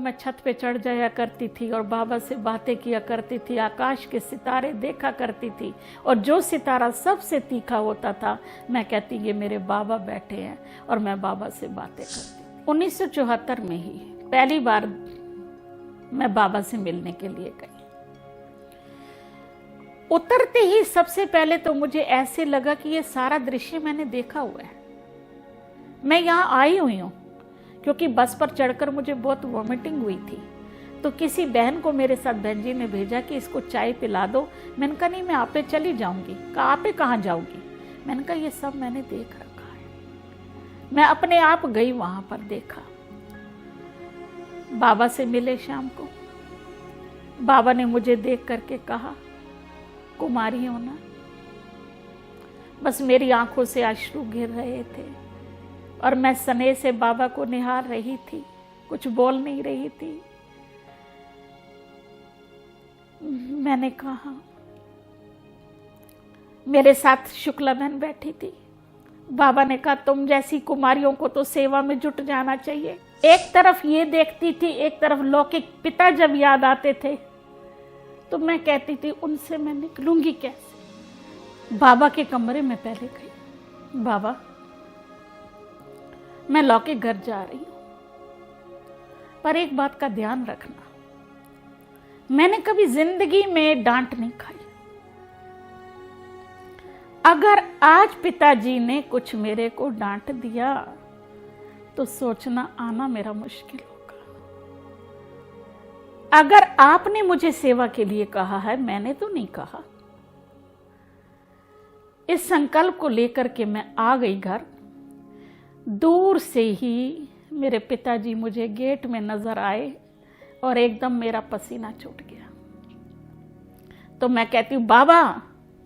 मैं छत पे चढ़ जाया करती थी और बाबा से बातें किया करती थी, आकाश के सितारे देखा करती थी, और जो सितारा सबसे तीखा होता था मैं कहती ये मेरे बाबा बैठे हैं, और मैं बाबा से बातें करती। 1974 में ही पहली बार मैं बाबा से मिलने के लिए गई। उतरते ही सबसे पहले तो मुझे ऐसे लगा कि ये सारा दृश्य मैंने देखा हुआ है, मैं यहाँ आई हुई हूँ, क्योंकि बस पर चढ़कर मुझे बहुत वॉमिटिंग हुई थी। तो किसी बहन को मेरे साथ बहन जी ने भेजा कि इसको चाय पिला दो। मैंने कहा नहीं, मैं आप पे चली जाऊंगी। कहा आप पे कहाँ जाऊंगी? मैंने कहा ये सब मैंने देख रखा है। मैं अपने आप गई वहां पर, देखा। बाबा से मिले शाम को। बाबा ने मुझे देख करके कहा कुमारी हो ना? बस मेरी आंखों से अश्रु गिर रहे थे और मैं स्नेह से बाबा को निहार रही थी, कुछ बोल नहीं रही थी। मैंने कहा, मेरे साथ शुक्ला बहन बैठी थी। बाबा ने कहा तुम जैसी कुमारियों को तो सेवा में जुट जाना चाहिए। एक तरफ ये देखती थी, एक तरफ लौकिक पिता जब याद आते थे तो मैं कहती थी उनसे मैं निकलूंगी कैसे। बाबा के कमरे में पहले गई, बाबा मैं लौकिक घर जा रही हूं, पर एक बात का ध्यान रखना, मैंने कभी जिंदगी में डांट नहीं खाई। अगर आज पिताजी ने कुछ मेरे को डांट दिया तो सोचना आना मेरा मुश्किल होगा। अगर आपने मुझे सेवा के लिए कहा है, मैंने तो नहीं कहा। इस संकल्प को लेकर के मैं आ गई घर। दूर से ही मेरे पिताजी मुझे गेट में नजर आए और एकदम मेरा पसीना छूट गया। तो मैं कहती हूँ बाबा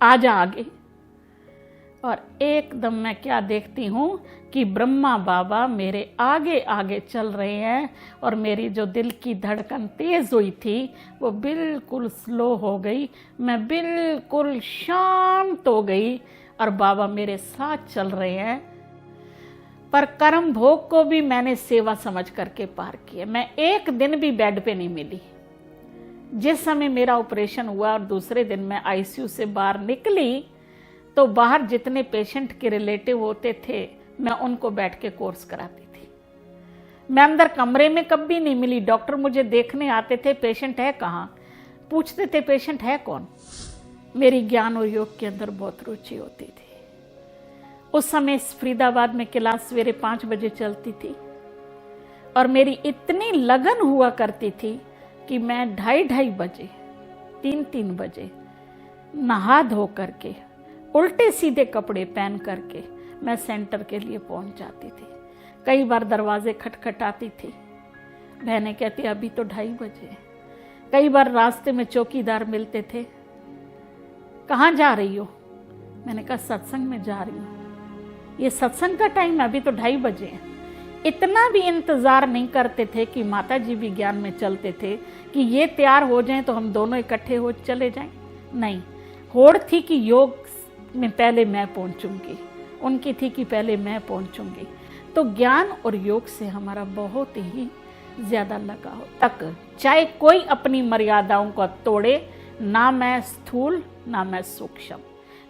आजा आगे, और एकदम मैं क्या देखती हूँ कि ब्रह्मा बाबा मेरे आगे आगे चल रहे हैं, और मेरी जो दिल की धड़कन तेज हुई थी वो बिल्कुल स्लो हो गई। मैं बिल्कुल शांत हो गई और बाबा मेरे साथ चल रहे हैं। पर कर्म भोग को भी मैंने सेवा समझ करके पार किया। मैं एक दिन भी बेड पे नहीं मिली। जिस समय मेरा ऑपरेशन हुआ और दूसरे दिन मैं आईसीयू से बाहर निकली तो बाहर जितने पेशेंट के रिलेटिव होते थे मैं उनको बैठ के कोर्स कराती थी। मैं अंदर कमरे में कभी नहीं मिली। डॉक्टर मुझे देखने आते थे, पेशेंट है कहाँ, पूछते थे पेशेंट है कौन। मेरी ज्ञान और योग के अंदर बहुत रुचि होती थी। उस समय फरीदाबाद में क्लास सवेरे 5 बजे चलती थी और मेरी इतनी लगन हुआ करती थी कि मैं 2:30 बजे 3 बजे नहा धो करके उल्टे सीधे कपड़े पहन करके मैं सेंटर के लिए पहुंच जाती थी। कई बार दरवाजे खटखटाती थी, बहनें कहती अभी तो 2:30 बजे। कई बार रास्ते में चौकीदार मिलते थे, कहाँ जा रही हो? मैंने कहा सत्संग में जा रही हूँ। ये सत्संग का टाइम है, अभी तो 2:30 बजे है। इतना भी इंतजार नहीं करते थे कि माता जी भी ज्ञान में चलते थे कि ये तैयार हो जाएं तो हम दोनों इकट्ठे हो चले जाएं। नहीं, होड़ थी कि योग में पहले मैं पहुंचूंगी, उनकी थी कि पहले मैं पहुंचूंगी। तो ज्ञान और योग से हमारा बहुत ही ज्यादा लगाव तक, चाहे कोई अपनी मर्यादाओं को तोड़े, ना मैं स्थूल ना मैं सूक्ष्म,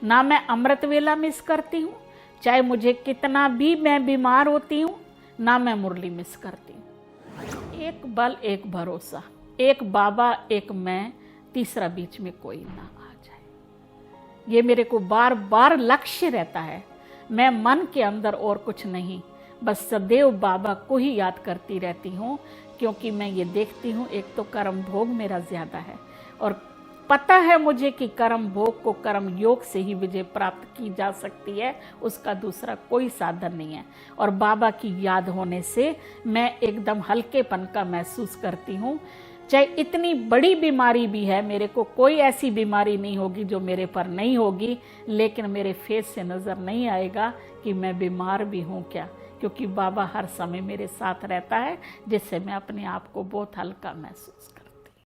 ना मैं अमृत वेला मिस करती हूँ, चाहे मुझे कितना भी मैं बीमार होती हूँ, ना मैं मुरली मिस करती हूँ। एक बल एक भरोसा, एक बाबा एक मैं, तीसरा बीच में कोई ना आ जाए। ये मेरे को बार बार लक्ष्य रहता है। मैं मन के अंदर और कुछ नहीं, बस सदैव बाबा को ही याद करती रहती हूँ, क्योंकि मैं ये देखती हूँ एक तो कर्म भोग मेरा ज्यादा है और पता है मुझे कि कर्म भोग को कर्म योग से ही विजय प्राप्त की जा सकती है, उसका दूसरा कोई साधन नहीं है। और बाबा की याद होने से मैं एकदम हल्केपन का महसूस करती हूँ। चाहे इतनी बड़ी बीमारी भी है, मेरे को कोई ऐसी बीमारी नहीं होगी जो मेरे पर नहीं होगी, लेकिन मेरे फेस से नज़र नहीं आएगा कि मैं बीमार भी हूँ क्या, क्योंकि बाबा हर समय मेरे साथ रहता है, जिससे मैं अपने आप को बहुत हल्का महसूस